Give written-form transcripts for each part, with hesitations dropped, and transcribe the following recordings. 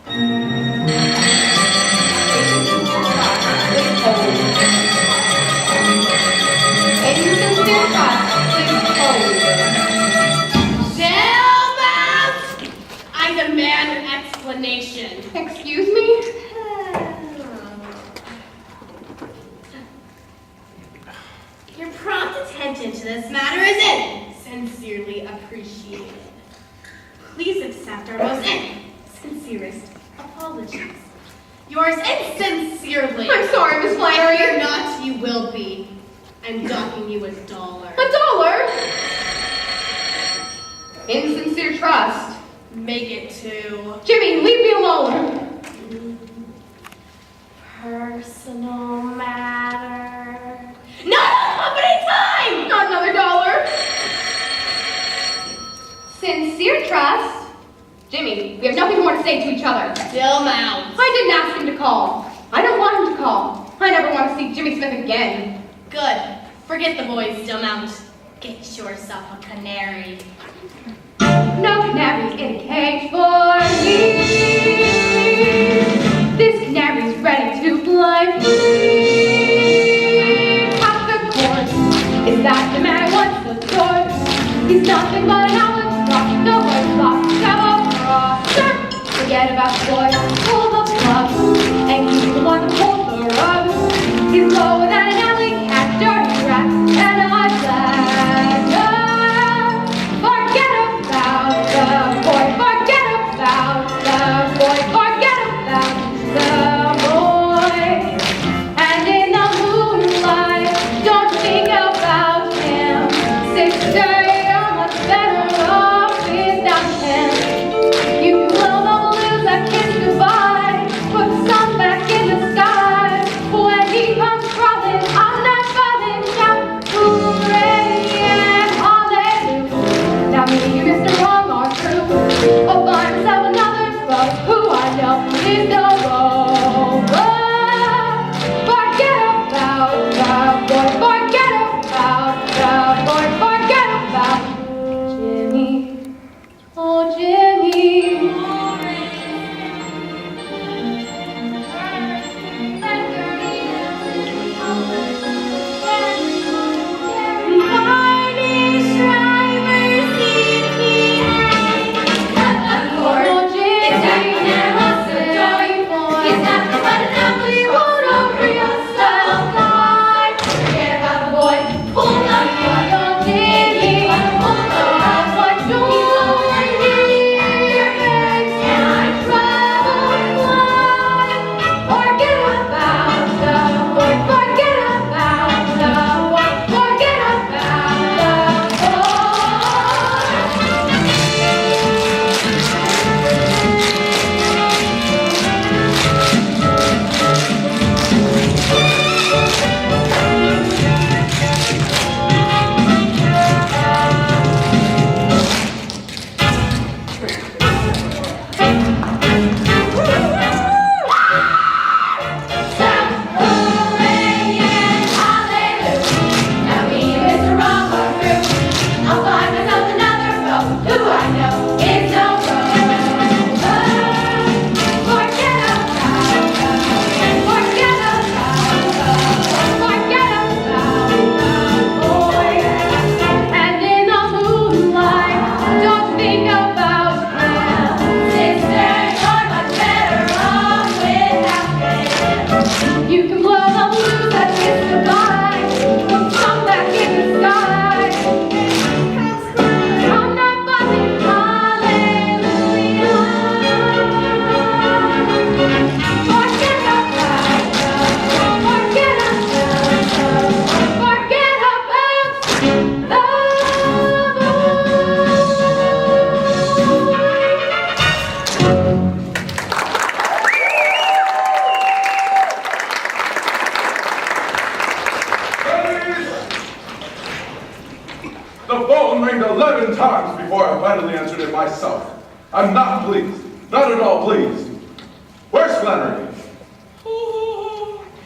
I demand an explanation. Excuse me? Your prompt attention to this matter is sincerely appreciated. Please accept our most sincerest apologies. Yours insincerely. I'm sorry, Miss Flannery. If you're not, you will be. I'm docking you $1. $1? Insincere trust. Make it 2. Jimmy, leave me alone. Personal matter. Not on company time! Not another $1. Sincere trust. Jimmy, we have nothing more to say to each other. Still mount. I didn't ask him to call. I don't want him to call. I never want to see Jimmy Smith again. Good. Forget the boys, still mount. Get yourself a canary. No canaries in a cage for me. This canary's ready to fly free. Pop the course. Is that the man I once adored? He's nothing but an outlet rock. No one's lost. Forget about the boy, pull the plug, and he's the one to pull the rug. He's lower than an alley cat, dirty rat, and I'm glad. Forget about the boy, forget about the boy, forget about the boy. And in the moonlight, don't think about him. Sister, you're much better off without him. You will kiss goodbye, put the sun back in the sky. When he comes crawling, I'm not falling down. Hooray and hallelujah. Now maybe you missed the wrong or true. Oh, find yourself another foe who I know is no rover. Forget about the boy, forget about the boy, forget about Jimmy. Oh, Jimmy. I'm not pleased. Not at all pleased. Where's Flannery?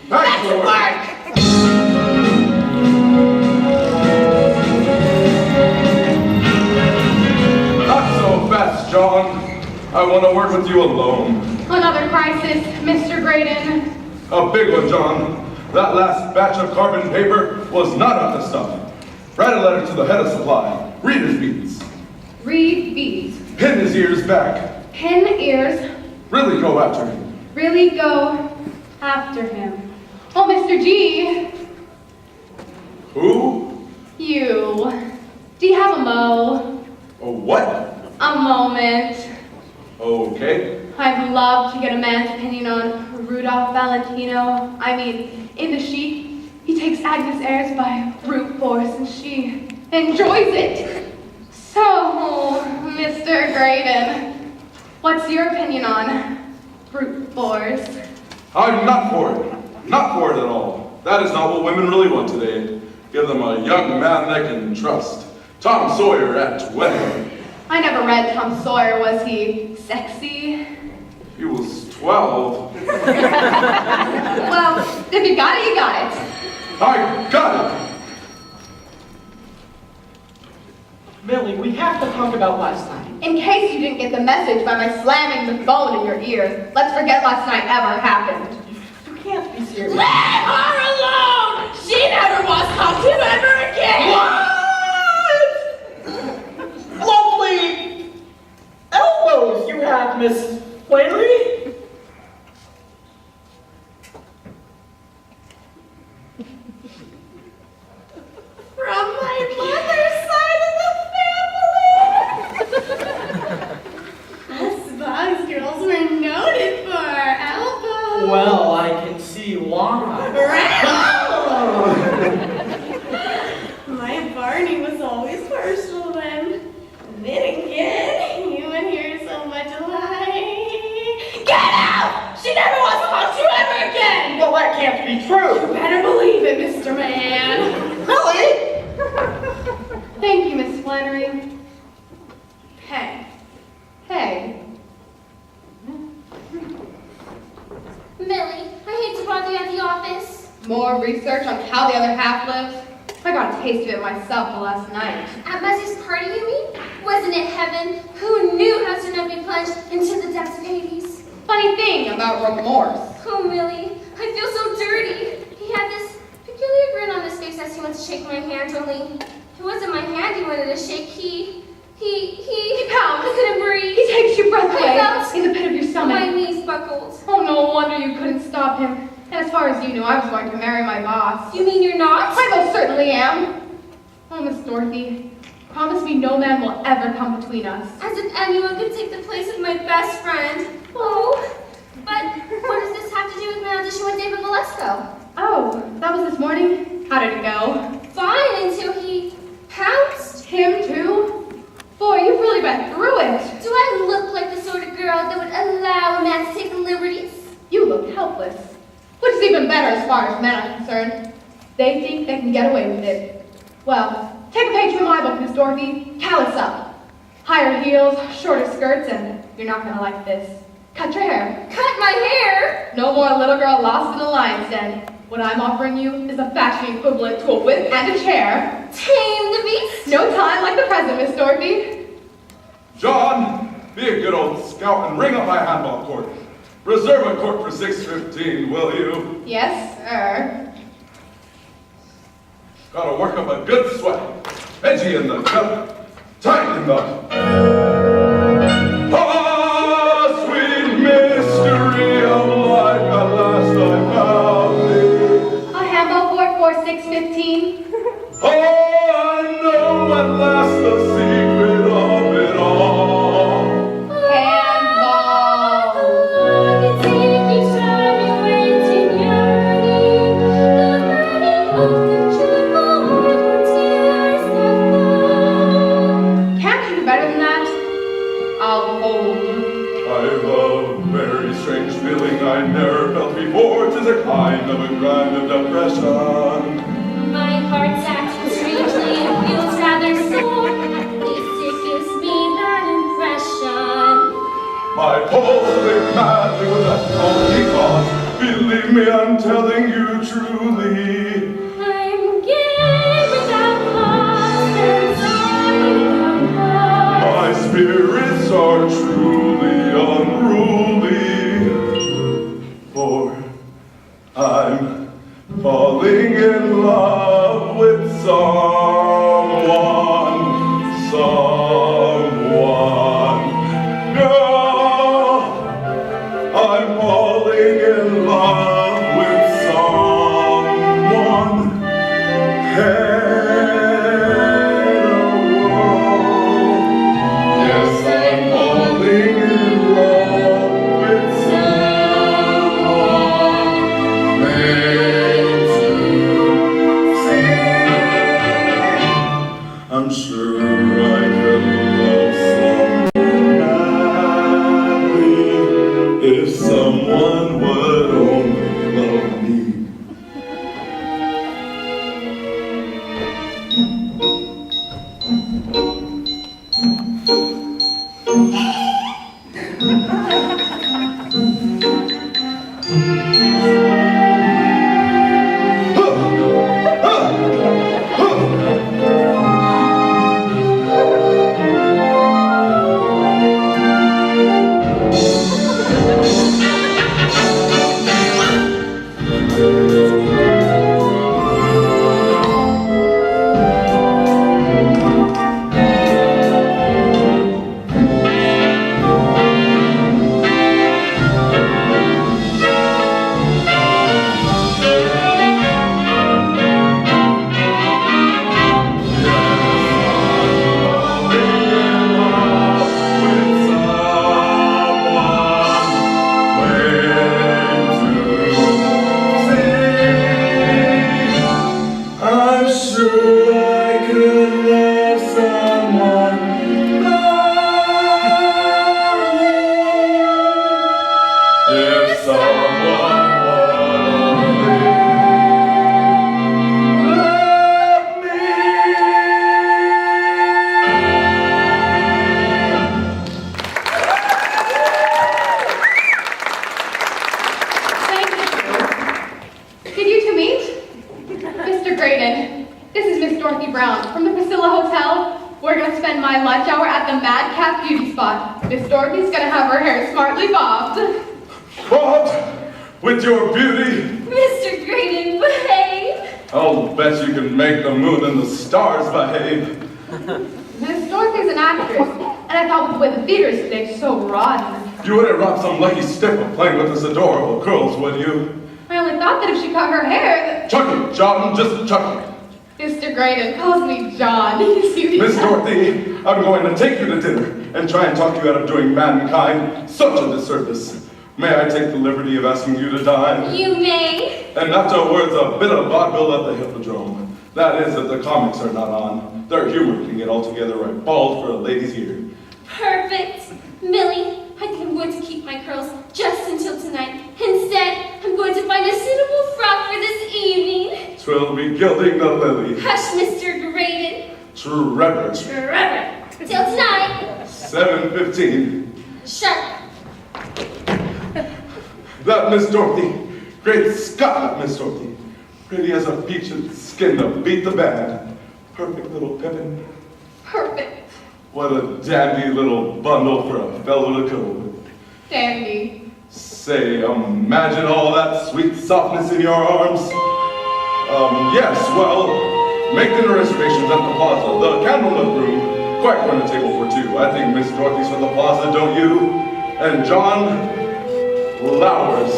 Back to work. Not so fast, John. I want to work with you alone. Another crisis, Mr. Graydon. A big one, John. That last batch of carbon paper was not up to stuff. Write a letter to the head of supply. Read his beats. Read beads. Pin his ears back. Pin ears. Really go after him. Really go after him. Oh, Mr. G. Who? You. Do you have a mo? A what? A moment. Okay. I'd love to get a man's opinion on Rudolph Valentino. I mean, in the sheet, he takes Agnes airs by brute force and she enjoys it. So, Mr. Graydon, what's your opinion on brute force? I'm not for it. Not for it at all. That is not what women really want today. Give them a young man they can trust. Tom Sawyer at 20. I never read Tom Sawyer. Was he sexy? He was 12. Well, if you got it, you got it. I got it! Millie, we have to talk about last night. In case you didn't get the message by my slamming the phone in your ears, let's forget last night ever happened. You can't be serious. Let her alone! She never was talked to ever again! What? Lovely elbows you have, Miss Flannery. From my mother's side of the family! Us Boggs girls were noted for our elbows. Well, I can see why. My Barney was always partial to them. Then again, you and here so much alike. Get out! She never wants to talk to you ever again! Well, that can't be true. Better believe it, Mr. Man. Millie? Thank you, Miss Flannery. Hey. Hey. Millie, I hate to bother you at the office. More research on how the other half lives? I got a taste of it myself the last night. At Muzzie's party, you mean? Wasn't it heaven? Who knew how to not be plunged into the depths of Hades? Funny thing about remorse. Oh, Millie, I feel so dirty. He had this peculiar grin on his face as he went to shake my hand, only it wasn't my hand he wanted to shake. He pounds. I couldn't breathe. He takes your breath I away felt in the pit of your my stomach. knees buckled. Oh, no wonder you couldn't stop him. And as far as you knew, I was going to marry my boss. You mean you're not? I most certainly am. Oh, Miss Dorothy, promise me no man will ever come between us. As if anyone could take the place of my best friend. Oh, but what does this have to do with my audition with David Valesco? Oh, that was this morning? How did it go? Fine, until he pounced. Him too? Boy, you've really been through it. Do I look like the sort of girl that would allow a man to take liberties? You look helpless. Which is even better as far as men are concerned. They think they can get away with it. Well, take a page from my book, Miss Dorothy. Callous up. Higher heels, shorter skirts, and you're not gonna like this. Cut your hair. Cut my hair? No more little girl lost in a lion's den. What I'm offering you is a fashion equivalent to a whip and a chair. Tame the beast? No time like the present, Miss Dorothy. John, be a good old scout and ring up my handball court. Reserve a court for 6:15, will you? Yes, sir. Gotta work up a good sweat. Edgy in the cut, tight in the... Ah, sweet mystery of life, at last I found thee. A handball court for 6:15. Oh, I know at last the secret of it all. Handball. Can't you do better than that? I'll hold. I've a very strange feeling I never felt before. 'Tis a kind of a grind of depression. My heart's acting strangely and feels rather sore. This gives me that impression. My pulse beat madly with that phony thought. Believe me, I'm telling you truly. I'm gay without cause and sorry without cause. My spirits are truly spot. Miss Dorothy's gonna have her hair smartly bobbed. What? With your beauty? Mr. Graydon, behave. I'll bet you can make the moon and the stars behave. Miss Dorothy's an actress, and I thought with the way the theater's fixed, so rotten. You wouldn't rob some lucky stiff playing with this adorable curls, would you? I only thought that if she cut her hair, that... Chuck it, John, just chuck it. Mr. Graydon calls me John. You see Miss Dorothy, I'm going to take you to dinner and try and talk you out of doing mankind such a disservice. May I take the liberty of asking you to dine? You may. And afterwards, a bit of vaudeville at the Hippodrome. That is, if the comics are not on. Their humor can get altogether right bald for a lady's ear. Perfect. Millie, I think I'm going to keep my curls just until tonight. Instead, I'm going to find a suitable frock for this evening. 'Twill be gilding the lily. Hush, Mr. Graydon. Trevor. Trevor. Till tonight. 7:15. Sharp. That Miss Dorothy. Great Scott, Miss Dorothy. Pretty as a peach and skin to beat the band. Perfect little pippin. Perfect. What a dandy little bundle for a fellow to go with. Dandy. Say, imagine all that sweet softness in your arms. Yes, well, make dinner reservations at the plaza, the candlelit room. Quite run a table for two. I think Miss Dorothy's from the plaza, don't you? And John, flowers.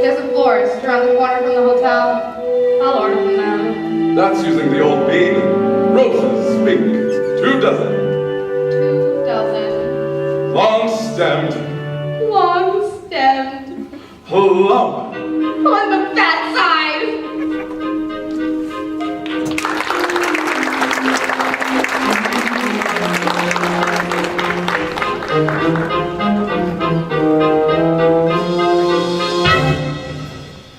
There's a florist around the corner from the hotel. I'll order them now. That's using the old bead. Roses, speak. 2 dozen. 2 dozen. Long stemmed. Long stemmed. Plump.